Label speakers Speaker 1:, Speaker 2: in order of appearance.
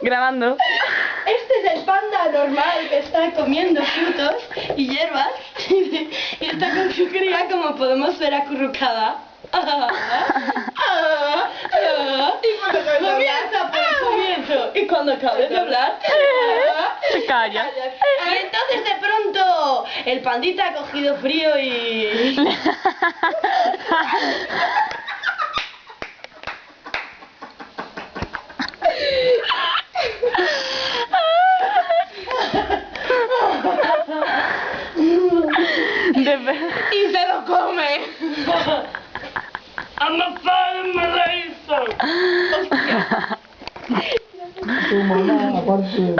Speaker 1: Grabando.
Speaker 2: Este es el panda normal que está comiendo frutos y hierbas y está con su cría, como podemos ver, acurrucada. Y comienza por el comienzo y cuando acabe de hablar
Speaker 1: Se calla.
Speaker 2: y entonces de pronto el pandita ha cogido frío y... y se lo come.
Speaker 3: I'm a fan Malaysia.
Speaker 4: Tu mamá, aparte.